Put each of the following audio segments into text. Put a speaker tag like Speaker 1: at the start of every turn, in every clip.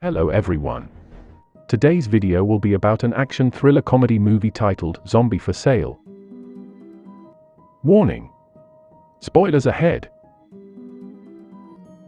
Speaker 1: Hello everyone. Today's video will be about an action thriller comedy movie titled Zombie for Sale. Warning: spoilers ahead.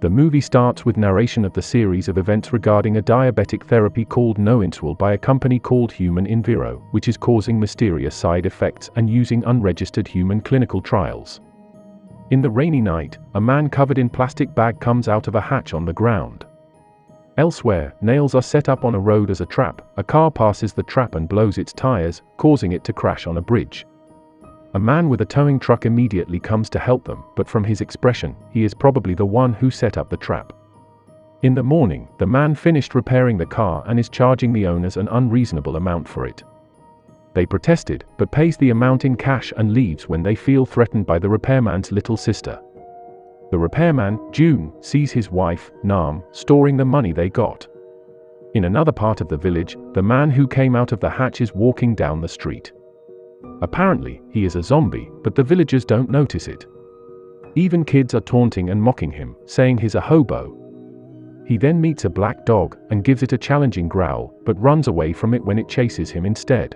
Speaker 1: The movie starts with narration of the series of events regarding a diabetic therapy called Noinsual by a company called Human in Viro, which is causing mysterious side effects and using unregistered human clinical trials. In the rainy night, a man covered in plastic bag comes out of a hatch on the ground. Elsewhere, nails are set up on a road as a trap. A car passes the trap and blows its tires, causing it to crash on a bridge. A man with a towing truck immediately comes to help them, but from his expression, he is probably the one who set up the trap. In the morning, the man finished repairing the car and is charging the owners an unreasonable amount for it. They protested, but pays the amount in cash and leaves when they feel threatened by the repairman's little sister. The repairman, June, sees his wife, Nam, storing the money they got. In another part of the village, the man who came out of the hatch is walking down the street. Apparently, he is a zombie, but the villagers don't notice it. Even kids are taunting and mocking him, saying he's a hobo. He then meets a black dog, and gives it a challenging growl, but runs away from it when it chases him instead.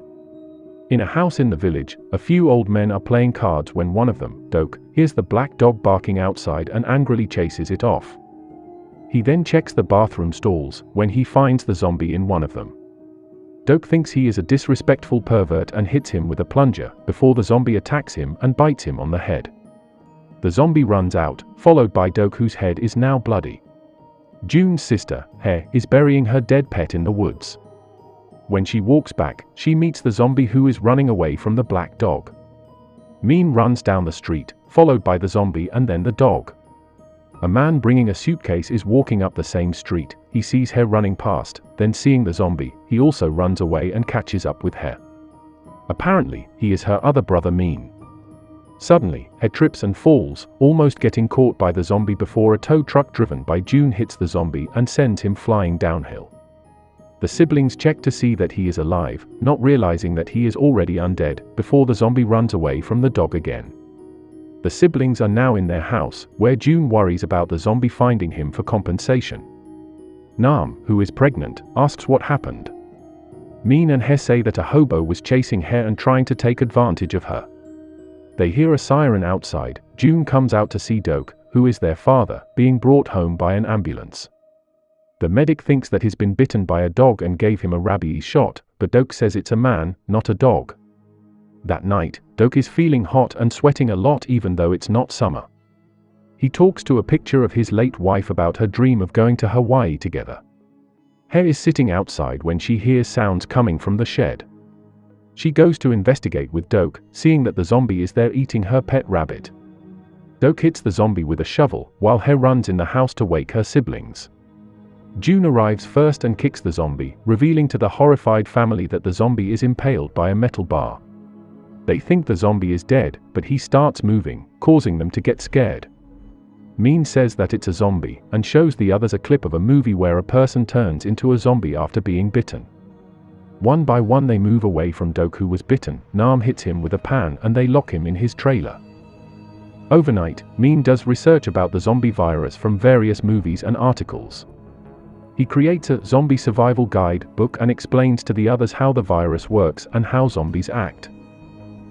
Speaker 1: In a house in the village, a few old men are playing cards when one of them, Doak, hears the black dog barking outside and angrily chases it off. He then checks the bathroom stalls, when he finds the zombie in one of them. Doak thinks he is a disrespectful pervert and hits him with a plunger, before the zombie attacks him and bites him on the head. The zombie runs out, followed by Doak, whose head is now bloody. June's sister, He, is burying her dead pet in the woods. When she walks back, she meets the zombie who is running away from the black dog. Min runs down the street, followed by the zombie and then the dog. A man bringing a suitcase is walking up the same street. He sees He running past, then seeing the zombie, he also runs away and catches up with He. Apparently, he is her other brother Min. Suddenly, He trips and falls, almost getting caught by the zombie before a tow truck driven by June hits the zombie and sends him flying downhill. The siblings check to see that he is alive, not realizing that he is already undead, before the zombie runs away from the dog again. The siblings are now in their house, where June worries about the zombie finding him for compensation. Nam, who is pregnant, asks what happened. Min and He say that a hobo was chasing He and trying to take advantage of her. They hear a siren outside. June comes out to see Doak, who is their father, being brought home by an ambulance. The medic thinks that he's been bitten by a dog and gave him a rabies shot, but Doak says it's a man, not a dog. That night, Doak is feeling hot and sweating a lot even though it's not summer. He talks to a picture of his late wife about her dream of going to Hawaii together. He is sitting outside when she hears sounds coming from the shed. She goes to investigate with Doak, seeing that the zombie is there eating her pet rabbit. Doak hits the zombie with a shovel, while He runs in the house to wake her siblings. June arrives first and kicks the zombie, revealing to the horrified family that the zombie is impaled by a metal bar. They think the zombie is dead, but he starts moving, causing them to get scared. Min says that it's a zombie, and shows the others a clip of a movie where a person turns into a zombie after being bitten. One by one they move away from Doak, who was bitten. Nam hits him with a pan and they lock him in his trailer. Overnight, Min does research about the zombie virus from various movies and articles. He creates a zombie survival guide book and explains to the others how the virus works and how zombies act.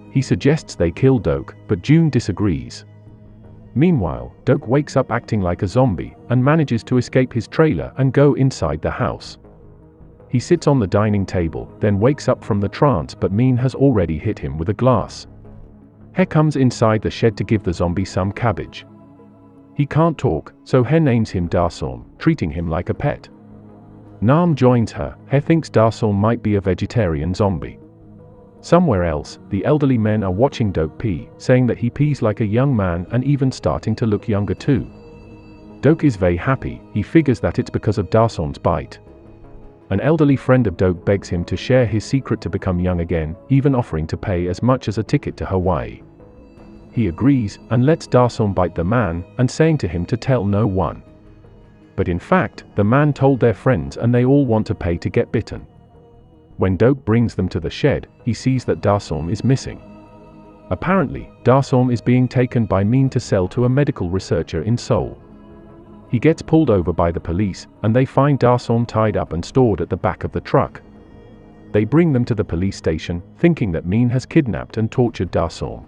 Speaker 1: He suggests they kill Doak, but June disagrees. Meanwhile, Doak wakes up acting like a zombie and manages to escape his trailer and go inside the house. He sits on the dining table, then wakes up from the trance, but Min has already hit him with a glass. He comes inside the shed to give the zombie some cabbage. He can't talk, so He names him Darsom, treating him like a pet. Nam joins her. He thinks Darsom might be a vegetarian zombie. Somewhere else, the elderly men are watching Doak pee, saying that he pees like a young man and even starting to look younger too. Doak is very happy. He figures that it's because of Darsom's bite. An elderly friend of Doak begs him to share his secret to become young again, even offering to pay as much as a ticket to Hawaii. He agrees, and lets Darsom bite the man, and saying to him to tell no one. But in fact, the man told their friends and they all want to pay to get bitten. When Doak brings them to the shed, he sees that Darsom is missing. Apparently, Darsom is being taken by Min to sell to a medical researcher in Seoul. He gets pulled over by the police, and they find Darsom tied up and stored at the back of the truck. They bring them to the police station, thinking that Min has kidnapped and tortured Darsom.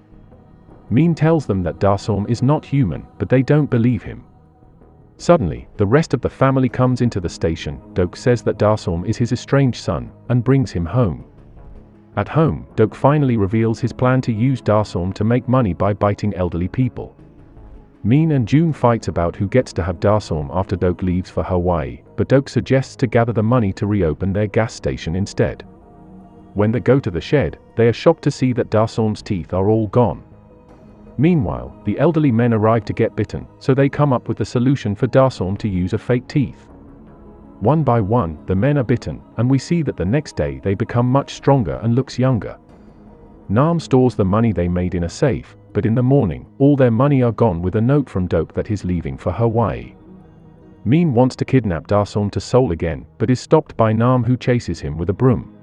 Speaker 1: Min tells them that Darsom is not human, but they don't believe him. Suddenly, the rest of the family comes into the station. Doak says that Darsom is his estranged son, and brings him home. At home, Doak finally reveals his plan to use Darsom to make money by biting elderly people. Min and June fights about who gets to have Darsom after Doak leaves for Hawaii, but Doak suggests to gather the money to reopen their gas station instead. When they go to the shed, they are shocked to see that Darsom's teeth are all gone. Meanwhile, the elderly men arrive to get bitten, so they come up with a solution for Darsom to use a fake teeth. One by one, the men are bitten, and we see that the next day they become much stronger and looks younger. Nam stores the money they made in a safe, but in the morning, all their money are gone with a note from Doak that he's leaving for Hawaii. Min wants to kidnap Darsom to Seoul again, but is stopped by Nam, who chases him with a broom.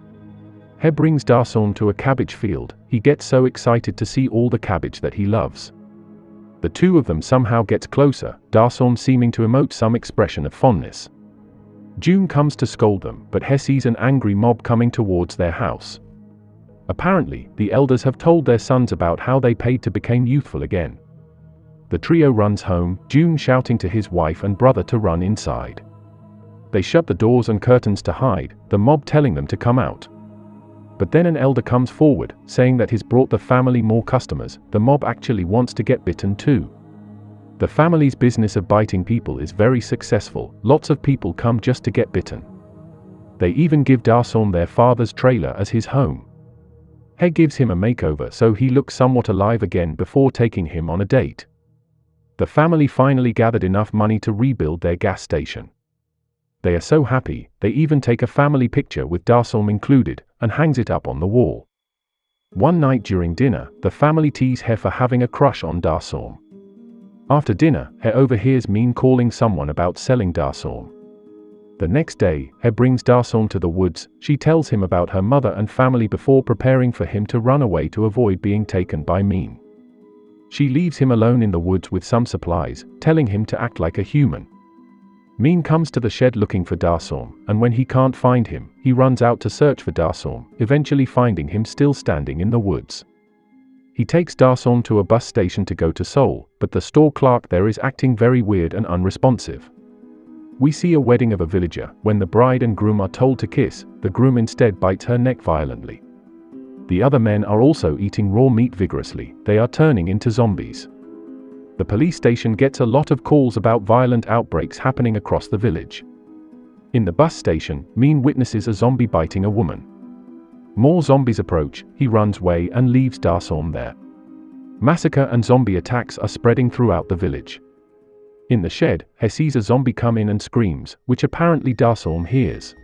Speaker 1: He brings Darsom to a cabbage field. He gets so excited to see all the cabbage that he loves. The two of them somehow gets closer, Darsom seeming to emote some expression of fondness. June comes to scold them, but He sees an angry mob coming towards their house. Apparently, the elders have told their sons about how they paid to become youthful again. The trio runs home, June shouting to his wife and brother to run inside. They shut the doors and curtains to hide, the mob telling them to come out. But then an elder comes forward, saying that he's brought the family more customers. The mob actually wants to get bitten too. The family's business of biting people is very successful. Lots of people come just to get bitten. They even give Darsom their father's trailer as his home. He gives him a makeover so he looks somewhat alive again before taking him on a date. The family finally gathered enough money to rebuild their gas station. They are so happy, they even take a family picture with Darsom included, and hangs it up on the wall. One night during dinner, the family tease He for having a crush on Darsom. After dinner, He overhears Min calling someone about selling Darsom. The next day, He brings Darsom to the woods. She tells him about her mother and family before preparing for him to run away to avoid being taken by Min. She leaves him alone in the woods with some supplies, telling him to act like a human. Min comes to the shed looking for Darsom, and when he can't find him, he runs out to search for Darsom, eventually finding him still standing in the woods. He takes Darsom to a bus station to go to Seoul, but the store clerk there is acting very weird and unresponsive. We see a wedding of a villager. When the bride and groom are told to kiss, the groom instead bites her neck violently. The other men are also eating raw meat vigorously. They are turning into zombies. The police station gets a lot of calls about violent outbreaks happening across the village. In the bus station, Min witnesses a zombie biting a woman. More zombies approach, he runs away and leaves Darsom there. Massacre and zombie attacks are spreading throughout the village. In the shed, He sees a zombie come in and screams, which apparently Darsom hears.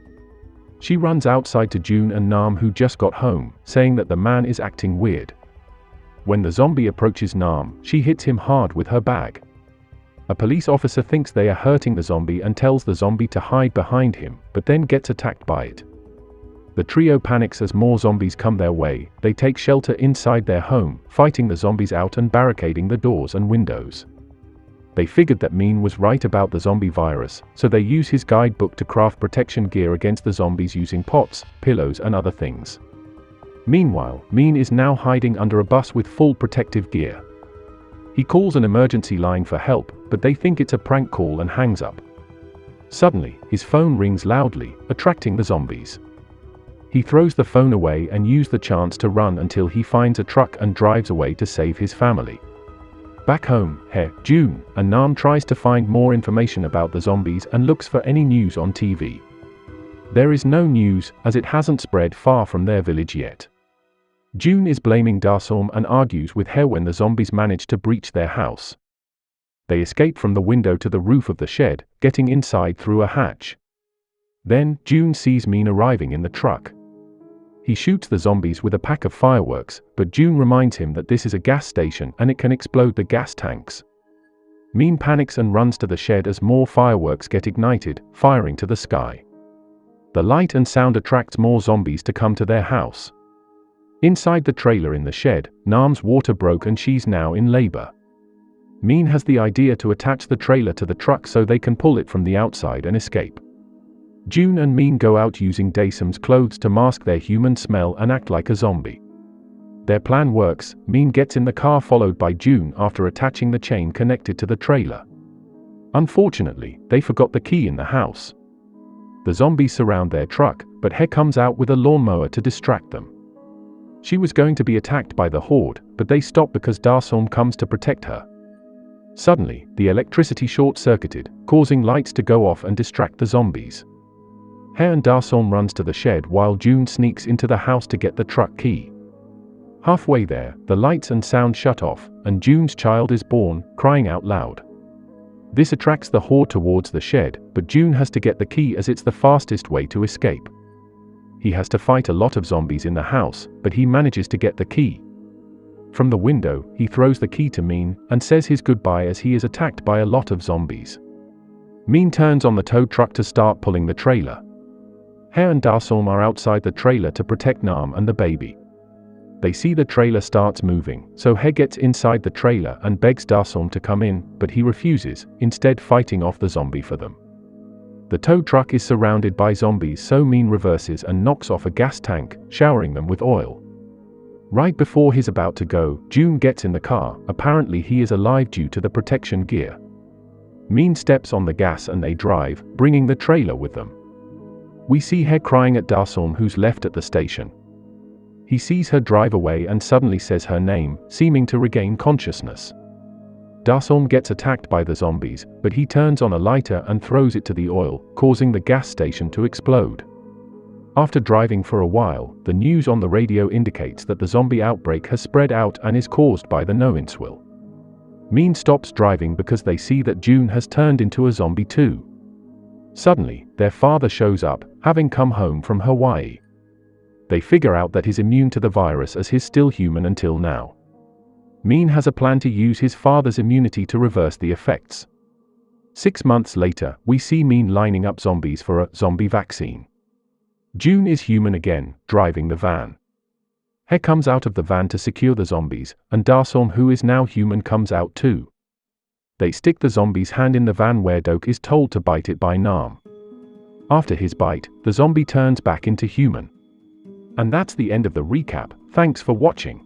Speaker 1: She runs outside to June and Nam, who just got home, saying that the man is acting weird. When the zombie approaches Nam, she hits him hard with her bag. A police officer thinks they are hurting the zombie and tells the zombie to hide behind him, but then gets attacked by it. The trio panics as more zombies come their way. They take shelter inside their home, fighting the zombies out and barricading the doors and windows. They figured that Min was right about the zombie virus, so they use his guidebook to craft protection gear against the zombies using pots, pillows and other things. Meanwhile, Min is now hiding under a bus with full protective gear. He calls an emergency line for help, but they think it's a prank call and hangs up. Suddenly, his phone rings loudly, attracting the zombies. He throws the phone away and uses the chance to run until he finds a truck and drives away to save his family. Back home, He, June, and Nam tries to find more information about the zombies and looks for any news on TV. There is no news, as it hasn't spread far from their village yet. June is blaming Darsom and argues with He when the zombies manage to breach their house. They escape from the window to the roof of the shed, getting inside through a hatch. Then, June sees Min arriving in the truck. He shoots the zombies with a pack of fireworks, but June reminds him that this is a gas station and it can explode the gas tanks. Min panics and runs to the shed as more fireworks get ignited, firing to the sky. The light and sound attracts more zombies to come to their house. Inside the trailer in the shed, Nam's water broke and she's now in labor. Min has the idea to attach the trailer to the truck so they can pull it from the outside and escape. June and Min go out using Daesim's clothes to mask their human smell and act like a zombie. Their plan works. Min gets in the car followed by June after attaching the chain connected to the trailer. Unfortunately, they forgot the key in the house. The zombies surround their truck, but He comes out with a lawnmower to distract them. She was going to be attacked by the horde, but they stop because Daesim comes to protect her. Suddenly, the electricity short-circuited, causing lights to go off and distract the zombies. He and Daesim runs to the shed while June sneaks into the house to get the truck key. Halfway there, the lights and sound shut off, and June's child is born, crying out loud. This attracts the horde towards the shed, but June has to get the key as it's the fastest way to escape. He has to fight a lot of zombies in the house, but he manages to get the key. From the window, he throws the key to Min and says his goodbye as he is attacked by a lot of zombies. Min turns on the tow truck to start pulling the trailer. He and Daesim are outside the trailer to protect Nam and the baby. They see the trailer starts moving, so He gets inside the trailer and begs Daesim to come in, but he refuses, instead fighting off the zombie for them. The tow truck is surrounded by zombies, so Min reverses and knocks off a gas tank, showering them with oil. Right before he's about to go, June gets in the car. Apparently he is alive due to the protection gear. Min steps on the gas and they drive, bringing the trailer with them. We see He crying at Daesim, who's left at the station. He sees her drive away and suddenly says her name, seeming to regain consciousness. Daesim gets attacked by the zombies, but he turns on a lighter and throws it to the oil, causing the gas station to explode. After driving for a while, the news on the radio indicates that the zombie outbreak has spread out and is caused by the no-inswil. Min stops driving because they see that June has turned into a zombie too. Suddenly, their father shows up, having come home from Hawaii. They figure out that he's immune to the virus as he's still human until now. Min has a plan to use his father's immunity to reverse the effects. 6 months later, we see Min lining up zombies for a zombie vaccine. June is human again, driving the van. He comes out of the van to secure the zombies, and Daesim, who is now human, comes out too. They stick the zombie's hand in the van where Doak is told to bite it by Nam. After his bite, the zombie turns back into human. And that's the end of the recap. Thanks for watching.